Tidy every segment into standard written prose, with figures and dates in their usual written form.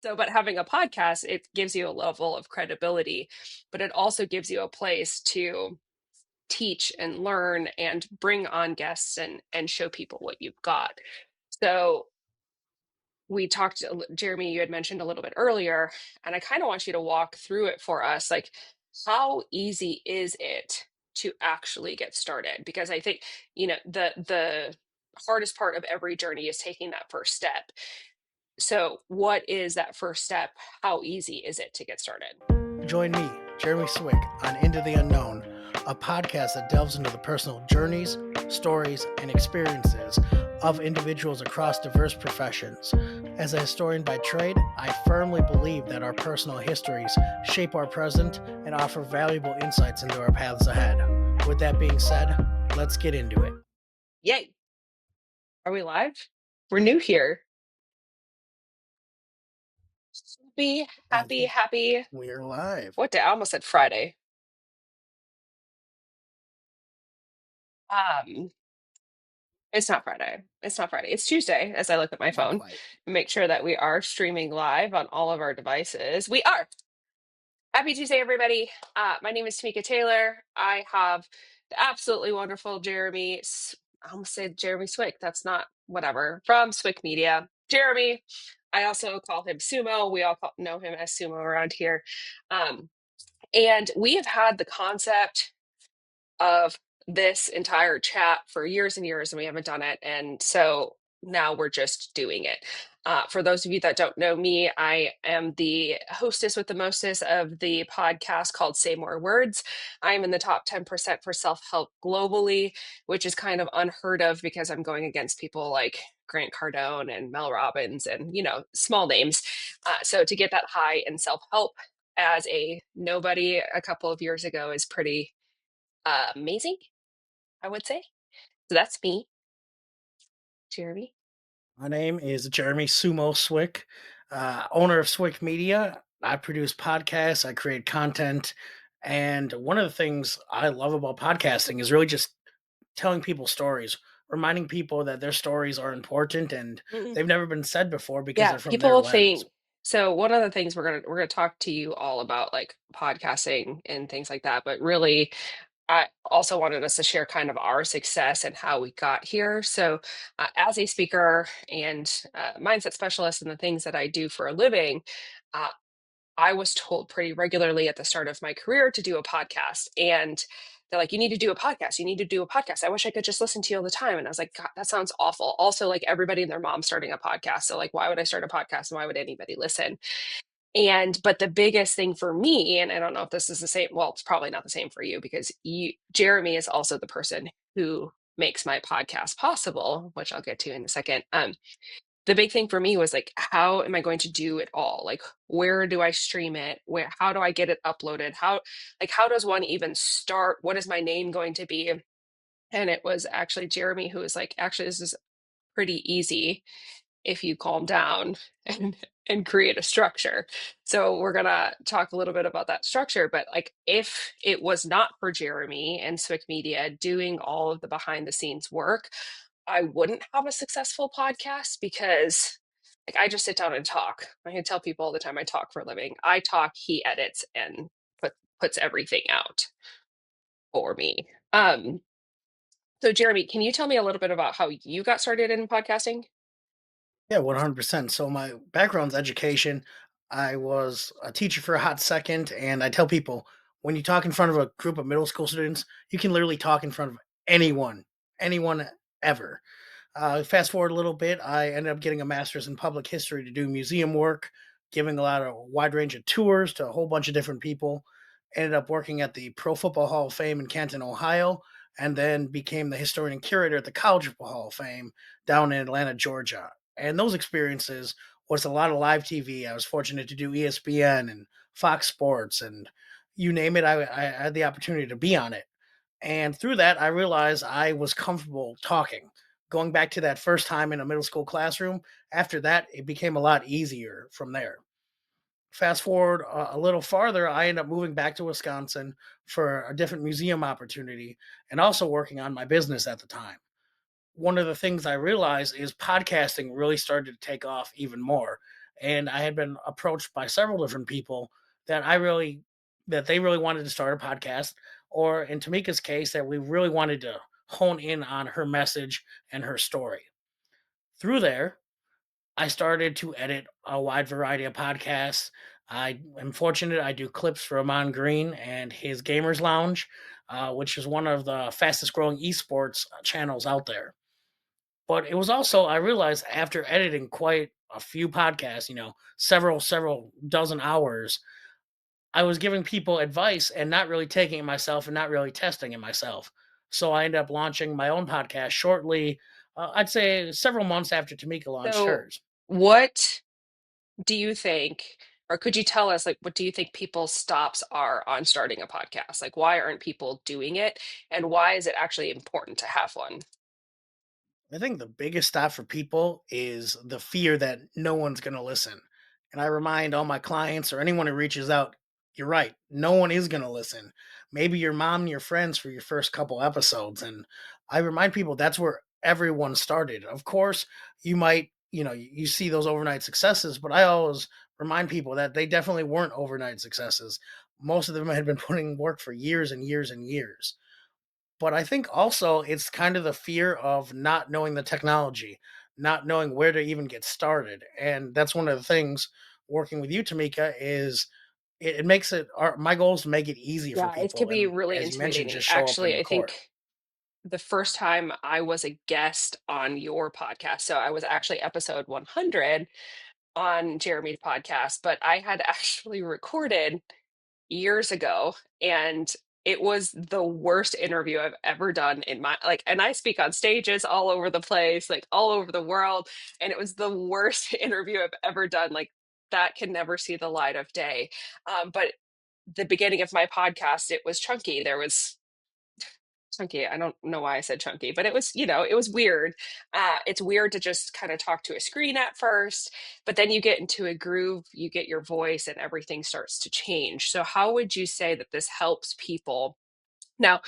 So, but having a podcast, it gives you a level of credibility, but it also gives you a place to teach and learn and bring on guests and show people what you've got. So we talked, Jeremy, you had mentioned a little bit earlier, and I kind of want you to walk through it for us. Like, how easy is it to actually get started? Because I think, the hardest part of every journey is taking that first step. So, what is that first step? How easy is it to get started? Join me, Jeremy Swick, on Into the Unknown, a podcast that delves into the personal journeys, stories, and experiences of individuals across diverse professions. As a historian by trade, I firmly believe that our personal histories shape our present and offer valuable insights into our paths ahead. With that being said, let's get into it. Yay. Are we live? We're new here. Happy, And happy, happy. we're live. What day? I almost said Friday. Um, it's not Friday. It's not Friday. It's Tuesday as I look at my Not phone quite. and make sure that we are streaming live on all of our devices. We are. Happy Tuesday, everybody. My name is Tamika Taylor. I have the absolutely wonderful I almost said Jeremy Swick. That's not whatever. From SwickMedia. Jeremy. I also call him Sumo. We all know him as Sumo around here. Um, and we have had the concept of this entire chat for years and years, and we haven't done it. And so now we're just doing it. For those of you that don't know me, I am the hostess with the mostest of the podcast called Say More Words. I'm in the top 10% for self help globally, which is kind of unheard of because I'm going against people like Grant Cardone and Mel Robbins and, small names. So to get that high in self help as a nobody a couple of years ago is pretty amazing, I would say. So that's me, Jeremy. My name is Jeremy Sumo Swick, owner of Swick Media. I produce podcasts, I create content. And one of the things I love about podcasting is really just telling people stories, reminding people that their stories are important and Mm-mm. they've never been said before because Yeah, they're from their people lens. think so. One of the things we're gonna talk to you all about like podcasting and things like that, but really, I also wanted us to share kind of our success and how we got here. So, as a speaker and mindset specialist and the things that I do for a living, uh, I was told pretty regularly at the start of my career to do a podcast. And they're like, you need to do a podcast. You need to do a podcast. I wish I could just listen to you all the time. And I was like, God, that sounds awful. Also, like everybody and their mom starting a podcast. So, like, why would I start a podcast and why would anybody listen? But the biggest thing for me, and I don't know if this is the same, well, it's probably not the same for you because Jeremy is also the person who makes my podcast possible, which I'll get to in a second. The big thing for me was like, how am I going to do it all? Like, where do I stream it? How do I get it uploaded? How does one even start? What is my name going to be? And it was actually Jeremy who was like, actually, this is pretty easy if you calm down and create a structure. So we're gonna talk a little bit about that structure. But like, if it was not for Jeremy and Swick Media doing all of the behind the scenes work, I wouldn't have a successful podcast because like I just sit down and talk. I can tell people all the time I talk for a living. I talk, he edits and puts everything out for me. So Jeremy, can you tell me a little bit about how you got started in podcasting? Yeah, 100%. So my background's education. I was a teacher for a hot second, and I tell people when you talk in front of a group of middle school students, you can literally talk in front of anyone ever. Fast forward a little bit, I ended up getting a master's in public history to do museum work, giving a lot of wide range of tours to a whole bunch of different people. Ended up working at the Pro Football Hall of Fame in Canton, Ohio, and then became the historian and curator at the College Football Hall of Fame down in Atlanta, Georgia. And those experiences was a lot of live TV. I was fortunate to do ESPN and Fox Sports and you name it. I had the opportunity to be on it. And through that, I realized I was comfortable talking. Going back to that first time in a middle school classroom, after that, it became a lot easier from there. Fast forward a little farther, I ended up moving back to Wisconsin for a different museum opportunity and also working on my business at the time. One of the things I realized is podcasting really started to take off even more. and I had been approached by several different people that they really wanted to start a podcast, or in Tamika's case, that we really wanted to hone in on her message and her story. Through there, I started to edit a wide variety of podcasts. I am fortunate I do clips for Amon Green and his Gamers Lounge, which is one of the fastest growing esports channels out there. But it was also, I realized after editing quite a few podcasts, several dozen hours, I was giving people advice and not really taking it myself and not really testing it myself. So I ended up launching my own podcast shortly. I'd say several months after Tamika launched So, hers. what do you think, or could you tell us, like, what do you think people's stops are on starting a podcast? Like, why aren't people doing it? And why is it actually important to have one? I think the biggest stop for people is the fear that no one's going to listen. And I remind all my clients or anyone who reaches out, you're right. No one is going to listen. Maybe your mom and your friends for your first couple episodes. And I remind people that's where everyone started. Of course, you see those overnight successes, but I always remind people that they definitely weren't overnight successes. Most of them had been putting work for years and years and years. But I think also it's kind of the fear of not knowing the technology, not knowing where to even get started. And that's one of the things working with you, Tamika, is it makes my goal is to make it easy for Yeah, it can people. be And really as you mentioned, intimidating. just show up and Actually, I record. think the first time I was a guest on your podcast, so I was actually episode 100 on Jeremy's podcast, but I had actually recorded years ago, and it was the worst interview I've ever done in my like, and I speak on stages all over the place, like all over the world, and it was the worst interview I've ever done. Like, that can never see the light of day. But the beginning of my podcast, it was chunky. There was chunky. I don't know why I said chunky, but it was, it was weird. It's weird to just kind of talk to a screen at first, but then you get into a groove, you get your voice, and everything starts to change. So, how would you say that this helps people? Now,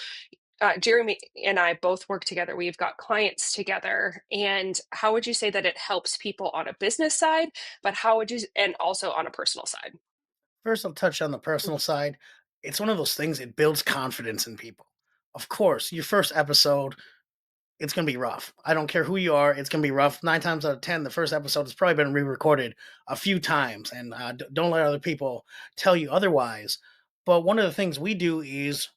Jeremy and I both work together. We've got clients together. And how would you say that it helps people on a business side, but how would you, and also on a personal side? First, I'll touch on the personal side. It's one of those things, it builds confidence in people. Of course, your first episode, it's gonna be rough. I don't care who you are, it's gonna be rough. 9 times out of 10, the first episode has probably been re-recorded a few times, and, don't let other people tell you otherwise. But one of the things we do is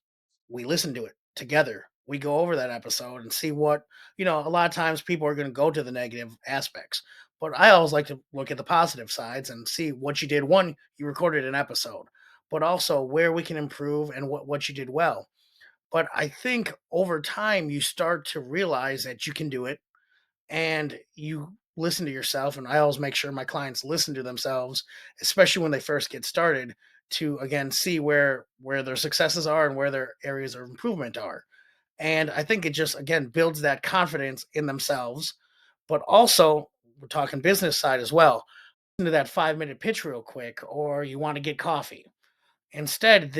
we listen to it together. We go over that episode and see a lot of times people are gonna go to the negative aspects, but I always like to look at the positive sides and see what you did. One, you recorded an episode, but also where we can improve and what you did well. But I think over time, you start to realize that you can do it and you listen to yourself. And I always make sure my clients listen to themselves, especially when they first get started, to again see where their successes are and where their areas of improvement are. And I think it just again builds that confidence in themselves. But also, we're talking business side as well. Listen to that 5 minute pitch real quick, or you want to get coffee. Instead,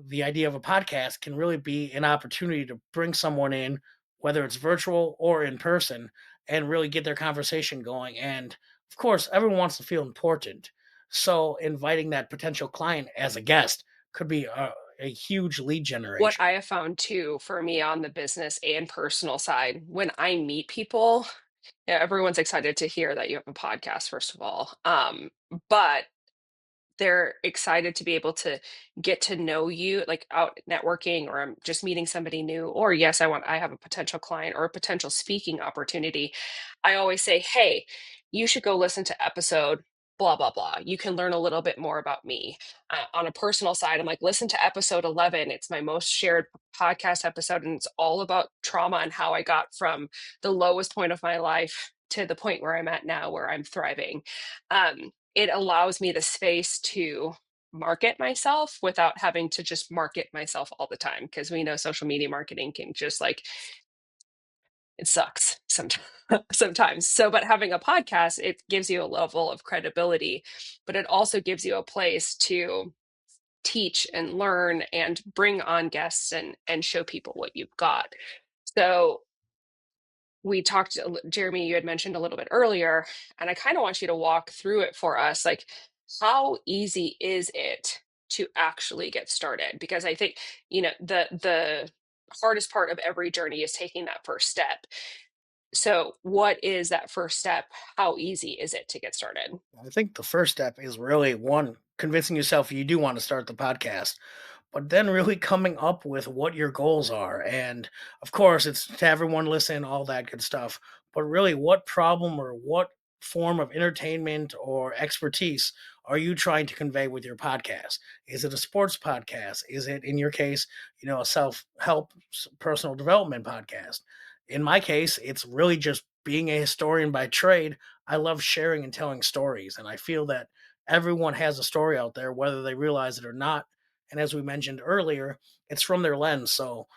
the idea of a podcast can really be an opportunity to bring someone in, whether it's virtual or in person, and really get their conversation going. And of course, everyone wants to feel important. So inviting that potential client as a guest could be a huge lead What I generation. have found too for me on the business and personal side, when I meet people, yeah, everyone's excited to hear that you have a podcast, first of all. But they're excited to be able to get to know you, like out networking, or I'm just meeting somebody new, or yes, I have a potential client or a potential speaking opportunity. I always say, hey, you should go listen to episode blah blah blah. You can learn a little bit more about me. On a personal side, I'm like, listen to episode 11. It's my most shared podcast episode, and it's all about trauma and how I got from the lowest point of my life to the point where I'm at now, where I'm thriving. It allows me the space to market myself without having to just market myself all the time, because we know social media marketing can just like, it sucks sometimes. Sometimes. So, but having a podcast, it gives you a level of credibility, but it also gives you a place to teach and learn and bring on guests and show people what you've got. So we talked, Jeremy, you had mentioned a little bit earlier, and I kind of want you to walk through it for us. Like, how easy is it to actually get started? Because I think, the hardest part of every journey is taking that first step. So, what is that first step? How easy is it to get started? I think the first step is really one, convincing yourself you do want to start the podcast, but then really coming up with what your goals are. And of course, it's to everyone listen, all that good stuff. But really, what problem or what form of entertainment or expertise are you trying to convey with your podcast? Is it a sports podcast? Is it, in your case, a self help personal development podcast? In my case, it's really just being a historian by trade. I love sharing and telling stories. And I feel that everyone has a story out there, whether they realize it or not. And as we mentioned earlier, it's from their lens. So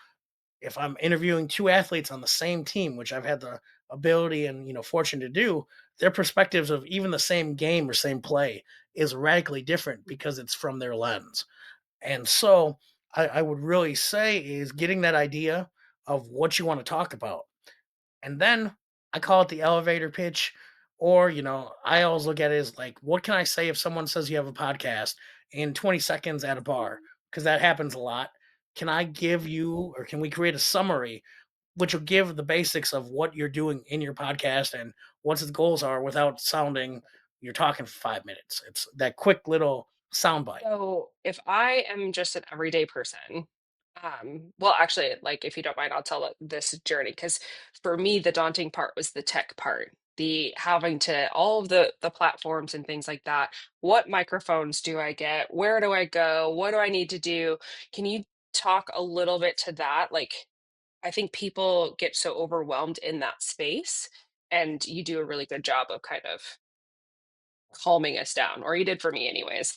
if I'm interviewing two athletes on the same team, which I've had the ability and fortune to do, their perspectives of even the same game or same play is radically different because it's from their lens. And so I would really say is getting that idea of what you want to talk about. And then I call it the elevator pitch. Or, I always look at it as like, what can I say if someone says you have a podcast in 20 seconds at a bar? Because that happens a lot. Can I give you, or can we create a summary which will give the basics of what you're doing in your podcast and what its goals are without sounding you're talking for 5 minutes? It's that quick little soundbite. So, if I am just an everyday person, well, actually, like, if you don't mind, I'll tell this journey because for me, the daunting part was the tech part, the having to all of the platforms and things like that. What microphones do I get? Where do I go? What do I need to do? Can you talk a little bit to that? Like, I think people get so overwhelmed in that space, and you do a really good job of kind of calming us down, or you did for me, anyways.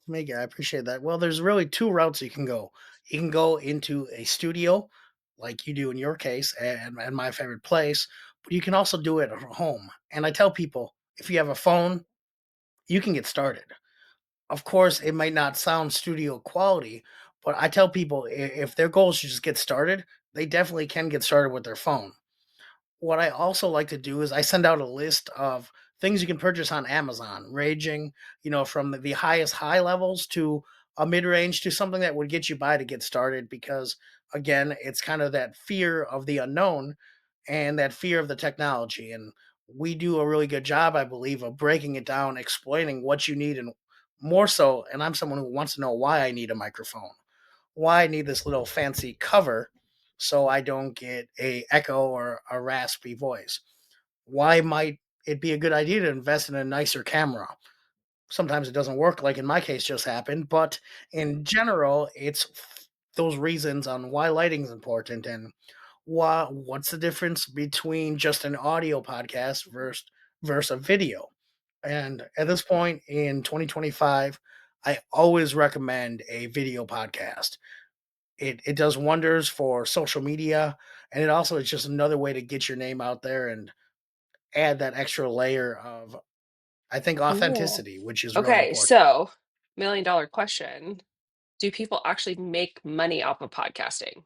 Mega, I appreciate that. Well, there's really two routes you can go. You can go into a studio, like you do in your case, and my favorite place, but you can also do it at home. And I tell people if you have a phone, you can get started. Of course, it might not sound studio quality, but I tell people if their goal is to just get started, they definitely can get started with their phone. What I also like to do is I send out a list of things you can purchase on Amazon, ranging, from the highest high levels to a mid range to something that would get you by to get started. Because again, it's kind of that fear of the unknown and that fear of the technology. And we do a really good job, I believe, of breaking it down, explaining what you need, and more so. And I'm someone who wants to know why I need a microphone, why I need this little fancy cover so I don't get a echo or a raspy voice. Why might it be a good idea to invest in a nicer camera? Sometimes it doesn't work, like in my case just happened, but in general, it's those reasons on why lighting is important and what's the difference between just an audio podcast versus a video. And at this point in 2025, I always recommend a video podcast. It does wonders for social media, and it also is just another way to get your name out there and add that extra layer of, I think, Cool. authenticity, which is really Okay, important. so $1,000,000 question. Do people actually make money off of podcasting?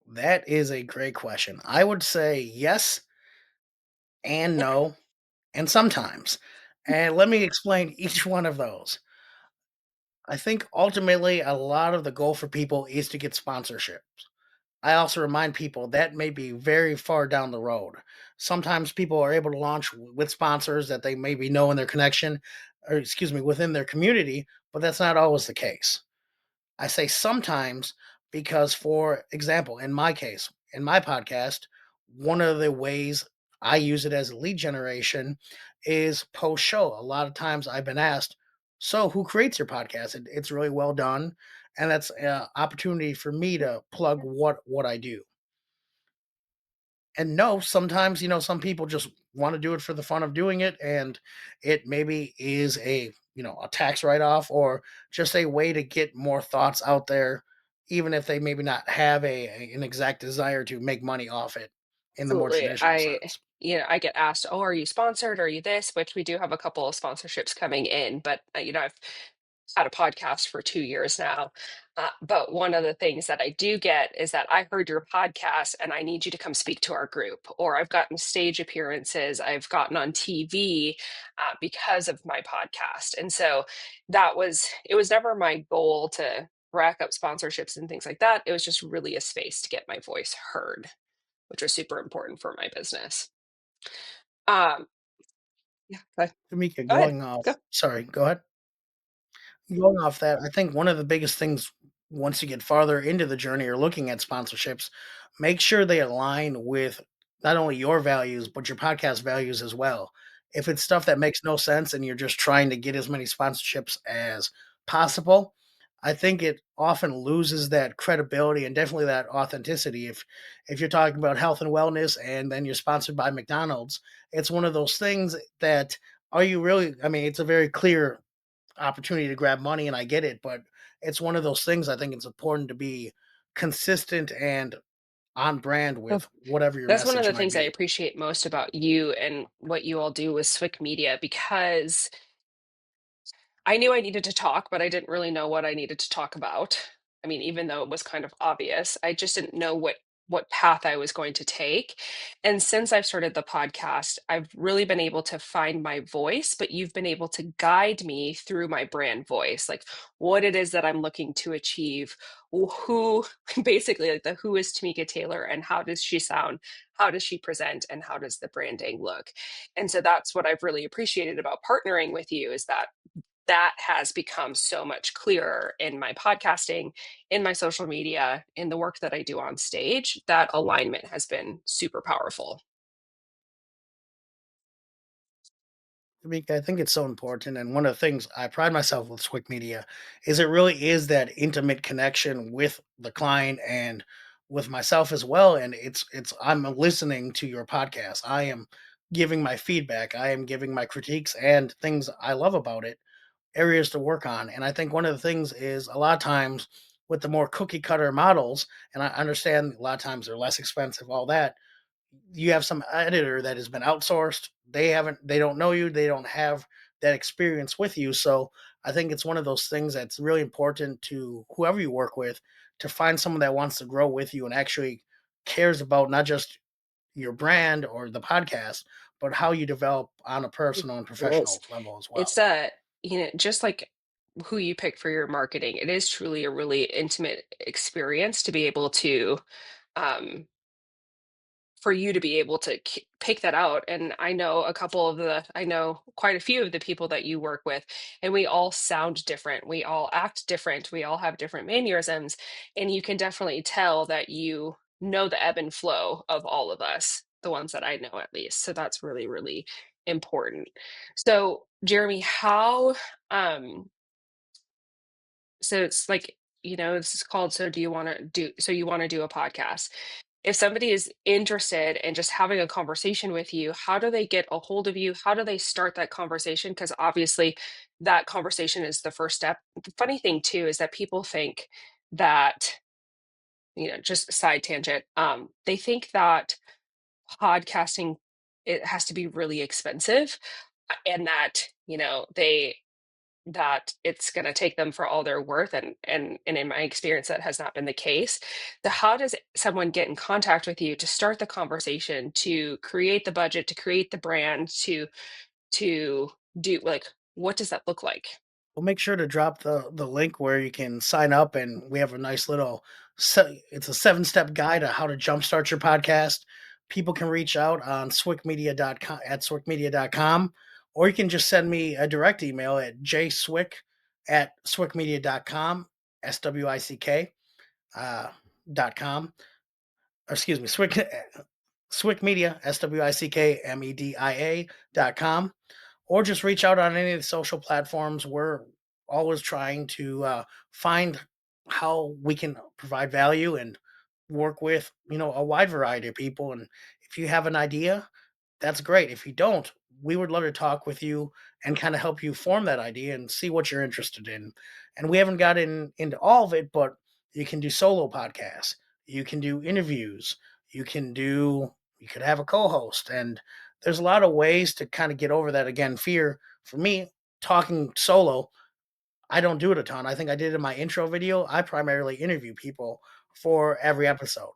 That is a great question. I would say yes and no, and sometimes. And let me explain each one of those. I think ultimately a lot of the goal for people is to get sponsorship. I also remind people that may be very far down the road. Sometimes people are able to launch with sponsors that they maybe know in their connection, or excuse me, within their community, but that's not always the case. I say sometimes because, for example, in my case, in my podcast, one of the ways I use it as a lead generation is post show. A lot of times I've been asked, "So, who creates your podcast?" It's really well done, and that's an opportunity for me to plug what I do. And no, sometimes, some people just want to do it for the fun of doing it, and it maybe is a tax write-off or just a way to get more thoughts out there, even if they maybe not have an exact desire to make money off it in the more Absolutely. traditional sense. I get asked, "Oh, are you sponsored? Are you this?" Which we do have a couple of sponsorships coming in, but, had a podcast for 2 years now. But one of the things that I do get is that I heard your podcast and I need you to come speak to our group. Or I've gotten stage appearances, I've gotten on TV because of my podcast. And so it was never my goal to rack up sponsorships and things like that. It was just really a space to get my voice heard, which was super important for my business. Um, yeah, Tamika, go ahead. going off, Go. sorry, go ahead. Going off that, I think one of the biggest things once you get farther into the journey or looking at sponsorships, make sure they align with not only your values, but your podcast values as well. If it's stuff that makes no sense and you're just trying to get as many sponsorships as possible, I think it often loses that credibility and definitely that authenticity. If you're talking about health and wellness and then you're sponsored by McDonald's, it's one of those things that are you really, I mean, it's a very clear opportunity to grab money and I get it, but it's one of those things I think it's important to be consistent and on brand Oh, with whatever your that's one of message the might things I be. appreciate most about you and what you all do with Swick Media because I knew I needed to talk, but I didn't really know what I needed to talk about. I mean, even though it was kind of obvious, I just didn't know what path I was going to take. And since I've started the podcast, I've really been able to find my voice, but you've been able to guide me through my brand voice, like what it is that I'm looking to achieve, who basically like the who is Tamika Taylor and how does she sound, how does she present, and how does the branding look. And so that's what I've really appreciated about partnering with you is that has become so much clearer in my podcasting, in my social media, in the work that I do on stage. That alignment has been super powerful. I think it's so important. And one of the things I pride myself with Swick Media is it really is that intimate connection with the client and with myself as well. And it's I'm listening to your podcast. I am giving my feedback. I am giving my critiques and things I love about it, areas to work on. And I think one of the things is a lot of times with the more cookie cutter models, and I understand a lot of times they're less expensive, all that, you have some editor that has been outsourced. They don't know you, they don't have that experience with you. So I think it's one of those things that's really important to whoever you work with to find someone that wants to grow with you and actually cares about not just your brand or the podcast, but how you develop on a personal and It is. professional level as It's well. a, just like who you pick for your marketing, it is truly a really intimate experience to be able to um for you to be able to pick that out. And I know quite a few of the people that you work with, and we all sound different. We all act different. We all have different mannerisms. And you can definitely tell that you know the ebb and flow of all of us, the ones that I know at least. So that's really, really important. So, Jeremy, so it's like, this is called So Do You Want to Do, So You Want to Do a Podcast? If somebody is interested in just having a conversation with you, how do they get a hold of you? How do they start that conversation? Because obviously, that conversation is the first step. The funny thing, too, is that people think that, just side tangent, they think that podcasting, it has to be really expensive and that, that it's going to take them for all their worth and in my experience that has not been the case. How does someone get in contact with you to start the conversation, to create the budget, to create the brand, to do, like, what does that look like? We'll make sure to drop the link where you can sign up, and we have a nice little it's a 7-step guide on how to jumpstart your podcast. People can reach out on swickmedia.com at swickmedia.com, or you can just send me a direct email at jswick at swickmedia.com, SWICK .com, or excuse me, Swickmedia, SWICKMEDIA.com, or just reach out on any of the social platforms. We're always trying to find how we can provide value and work with a wide variety of people. And if you have an idea, that's great. If you don't, we would love to talk with you and kind of help you form that idea and see what you're interested in. And we haven't gotten into all of it, but you can do solo podcasts, you can do interviews, you could have a co-host, and there's a lot of ways to kind of get over that again fear. For me, talking solo, I don't do it a ton. I think I did in my intro video. I primarily interview people for every episode.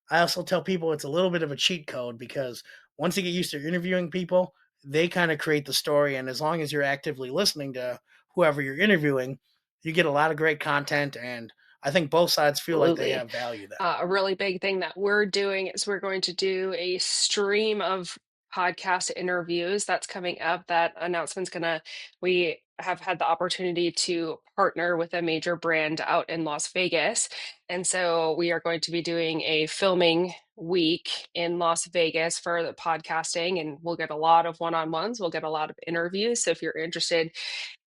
I also tell people it's a little bit of a cheat code because once you get used to interviewing people, they kind of create the story. And as long as you're actively listening to whoever you're interviewing, you get a lot of great content. And I think both sides feel like they Absolutely. have value then. A really big thing that we're doing is we're going to do a stream of podcast interviews that's coming up. That announcement's gonna, we have had the opportunity to partner with a major brand out in Las Vegas. And so we are going to be doing a filming week in Las Vegas for the podcasting, and we'll get a lot of one-on-ones. We'll get a lot of interviews. So if you're interested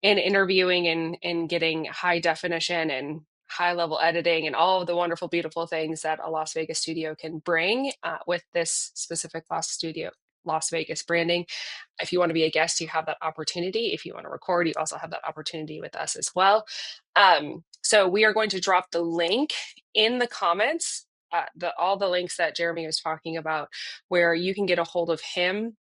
in interviewing and getting high definition and high level editing and all of the wonderful, beautiful things that a Las Vegas studio can bring with this specific Las Vegas branding. If you want to be a guest, you have that opportunity. If you want to record, you also have that opportunity with us as well. So we are going to drop the link in the comments, all the links that Jeremy was talking about, where you can get a hold of him.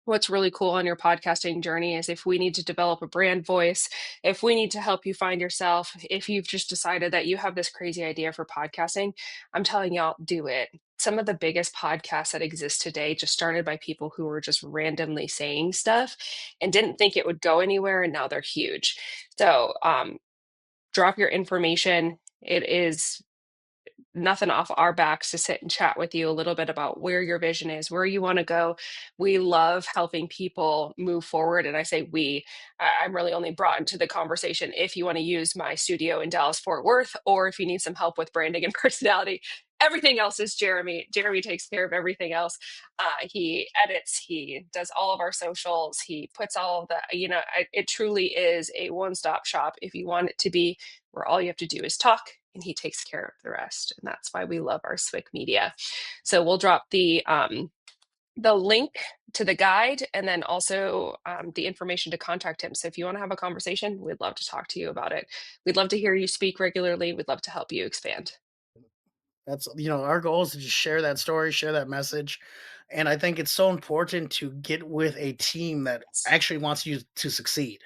What's really cool on your podcasting journey is if we need to develop a brand voice, if we need to help you find yourself, if you've just decided that you have this crazy idea for podcasting, I'm telling y'all, do it. Some of the biggest podcasts that exist today just started by people who were just randomly saying stuff and didn't think it would go anywhere, and now they're huge. So drop your information. It is nothing off our backs to sit and chat with you a little bit about where your vision is, where you want to go. We love helping people move forward. And I say we, I'm really only brought into the conversation if you want to use my studio in Dallas, Fort Worth, or if you need some help with branding and personality. Everything else is Jeremy. Jeremy takes care of everything else. He edits, he does all of our socials, he puts all of the, it truly is a one stop shop if you want it to be, where all you have to do is talk and he takes care of the rest. And that's why we love our SwickMedia. So we'll drop the link to the guide and then also the information to contact him. So if you want to have a conversation, we'd love to talk to you about it. We'd love to hear you speak regularly. We'd love to help you expand. That's, our goal is to just share that story, share that message. And I think it's so important to get with a team that actually wants you to succeed.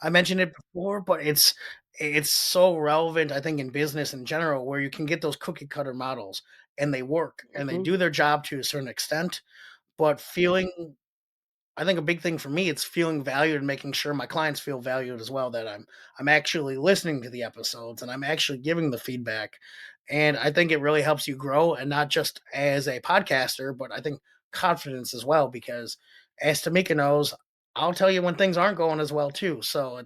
I mentioned it before, but it's so relevant, I think, in business in general, where you can get those cookie cutter models and they work and they Mhm. do their job to a certain extent, but feeling I think a big thing for me, it's feeling valued and making sure my clients feel valued as well, that I'm actually listening to the episodes and I'm actually giving the feedback. And I think it really helps you grow, and not just as a podcaster, but I think confidence as well, because as Tamika knows, I'll tell you when things aren't going as well too. So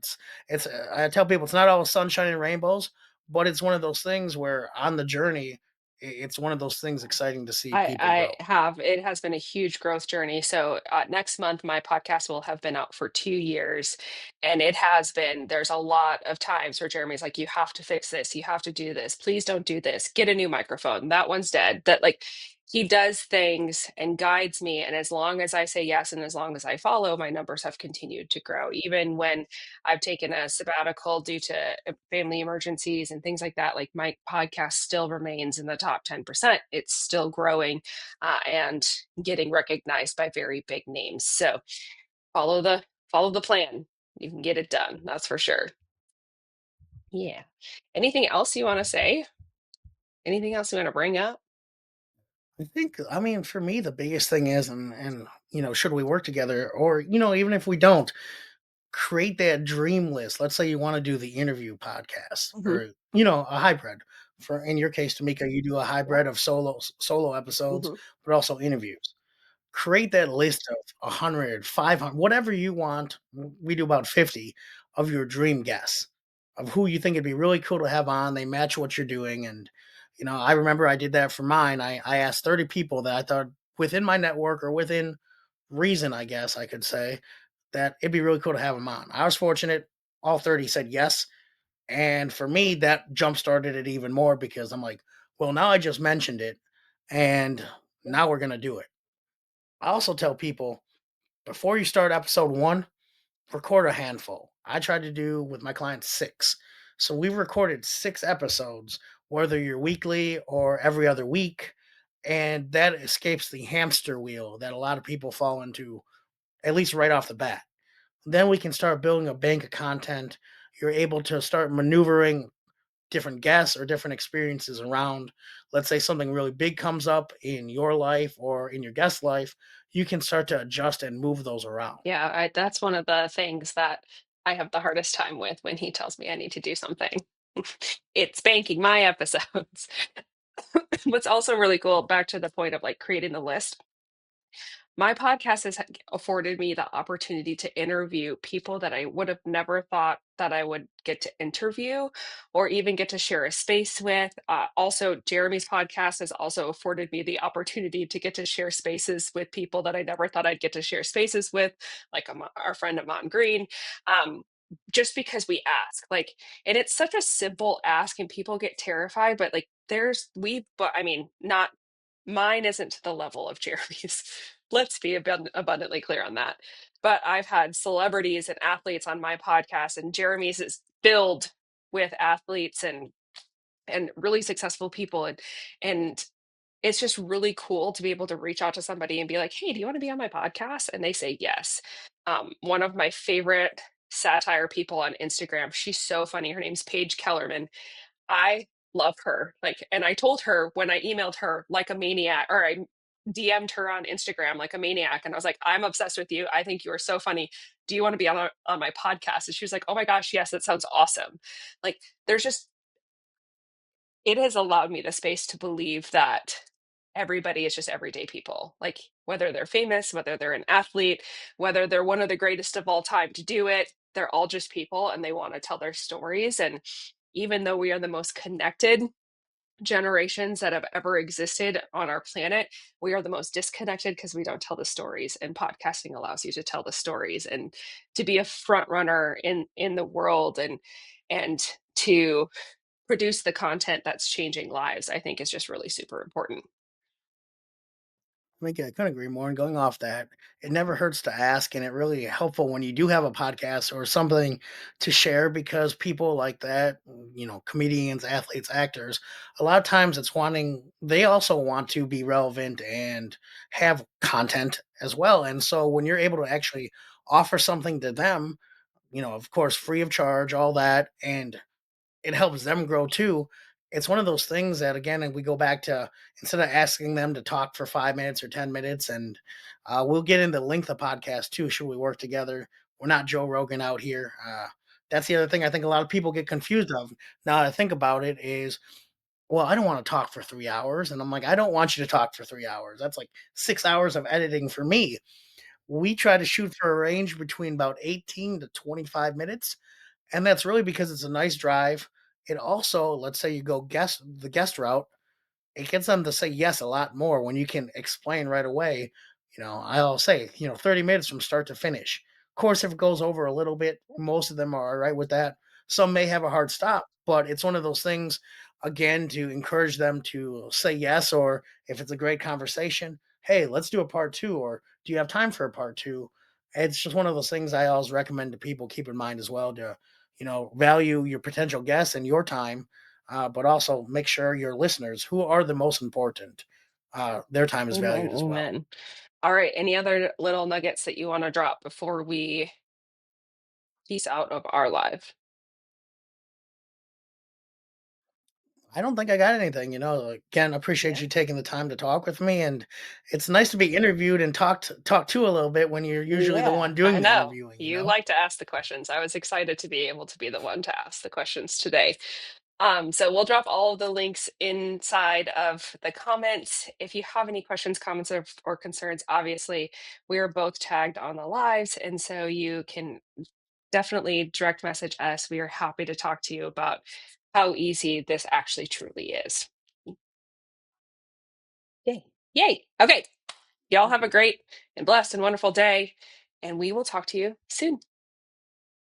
I tell people it's not all sunshine and rainbows, but it's one of those things where on the journey, it's one of those things exciting to see people I grow. have. It has been a huge growth journey. So next month, my podcast will have been out for 2 years. And it has been, there's a lot of times where Jeremy's like, you have to fix this. You have to do this. Please don't do this. Get a new microphone. That one's dead. That like, he does things and guides me. And as long as I say yes and as long as I follow, my numbers have continued to grow. Even when I've taken a sabbatical due to family emergencies and things like that, like my podcast still remains in the top 10%. It's still growing and getting recognized by very big names. So follow the follow the plan. You can get it done. That's for sure. Yeah. Anything else you want to say? Anything else you want to bring up? I mean, for me, the biggest thing is, should we work together, or, even if we don't, create that dream list. Let's say you want to do the interview podcast, Hmm. or, a hybrid. For in your case, Tamika, you do a Yeah. hybrid of solo episodes, Hmm. but also interviews. Create that list of 100, 500, whatever you want. We do about 50 of your dream guests of who you think it'd be really cool to have on. They match what you're doing. And, I remember I did that for mine. I asked 30 people that I thought within my network or within reason, I guess I could say, that it'd be really cool to have them on. I was fortunate. All 30 said yes. And for me, that jump started it even more, because I'm like, well, now I just mentioned it and Yeah. now we're going to do it. I also tell people, before you start episode one, record a handful. I try to do with my clients six. So we've recorded six episodes, whether you're weekly or every other week. And that escapes the hamster wheel that a lot of people fall into, at least right off the bat. Then we can start building a bank of content. you're able to start maneuvering different guests or different experiences around. Let's say something really big comes up in your life or in your guest life, you can start to adjust and move those around. Yeah, that's one of the things that I have the hardest time with when he tells me I need to do something. It's banking my episodes. What's also really cool, back to the point of like creating the list, my podcast has afforded me the opportunity to interview people that I would have never thought that I would get to interview or even get to share a space with. Also, Jeremy's podcast has also afforded me the opportunity to get to share spaces with people that I never thought I'd get to share spaces with, like our friend Amon Green. Um, just because we ask, like, and it's such a simple ask, and people get terrified, but like, but I mean, not mine isn't to the level of Jeremy's. Let's be abundantly clear on that. But I've had celebrities and athletes on my podcast, and Jeremy's is filled with athletes and really successful people, and it's just really cool to be able to reach out to somebody and be like, "Hey, do you want to be on my podcast?" And they say yes. One of my favorite satire people on Instagram. She's so funny. Her name's Paige Kellerman. I love her. Like, and I told her when I emailed her like a maniac, or I DM'd her on Instagram like a maniac, and I was like, "I'm obsessed with you. I think you are so funny. Do you want to be on my podcast?" And she was like, "Oh my gosh, yes, that sounds awesome." Like, there's just it has allowed me the space to believe that everybody is just everyday people. Like, whether they're famous, whether they're an athlete, whether they're one of the greatest of all time to do it, they're all just people and they want to tell their stories. And even though we are the most connected generations that have ever existed on our planet, we are the most disconnected because we don't tell the stories. And podcasting allows you to tell the stories and to be a front runner in the world, and to produce the content that's changing lives, I think is just really super important. I couldn't agree more. And going off that, it never hurts to ask, and it really helpful when you do have a podcast or something to share because people like that, comedians, athletes, actors, a lot of times they also want to be relevant and have content as well. And so when you're able to actually offer something to them, of course, free of charge, all that, and it helps them grow too. It's one of those things that, again, and we go back to, instead of asking them to talk for 5 minutes or 10 minutes, and we'll get into length of podcast too. Should we work together? We're not Joe Rogan out here. That's the other thing I think a lot of people get confused of. Now that I think about it, is, well, I don't want to talk for 3 hours, and I'm like, I don't want you to talk for 3 hours. That's like 6 hours of editing for me. We try to shoot for a range between about 18 to 25 minutes, and that's really because it's a nice drive. It also, let's say you go guest route, it gets them to say yes a lot more when you can explain right away. I'll say, 30 minutes from start to finish. Of course, if it goes over a little bit, most of them are all right with that. Some may have a hard stop, but it's one of those things, again, to encourage them to say yes, or if it's a great conversation, hey, let's do a part two, or do you have time for a part two? It's just one of those things I always recommend to people keep in mind as well, to, value your potential guests and your time, but also make sure your listeners, who are the most important, their time is Amen. valued as well. Amen. All right. Any other little nuggets that you want to drop before we peace out of our live? I don't think I got anything. Again, appreciate Yeah. you taking the time to talk with me, and it's nice to be interviewed and talk to a little bit when you're usually the Yeah, one I doing the know. interviewing. You like to ask the questions. I was excited to be able to be the one to ask the questions today. So we'll drop all of the links inside of the comments. If you have any questions, comments, or concerns, obviously we are both tagged on the lives, and so you can definitely direct message us. We are happy to talk to you about how easy this actually truly is. Yay. Yay. Okay. Y'all Thank have a you. great and blessed and wonderful day, and we will talk to you soon.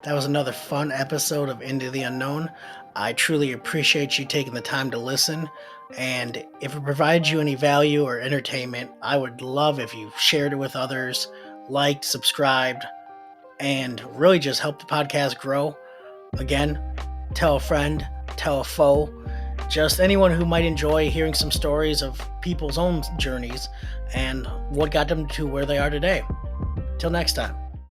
That was another fun episode of Into the Unknown. I truly appreciate you taking the time to listen. And if it provides you any value or entertainment, I would love if you shared it with others, liked, subscribed, and really just help the podcast grow. Again, tell a friend, tell a foe, just anyone who might enjoy hearing some stories of people's own journeys and what got them to where they are today. Till next time.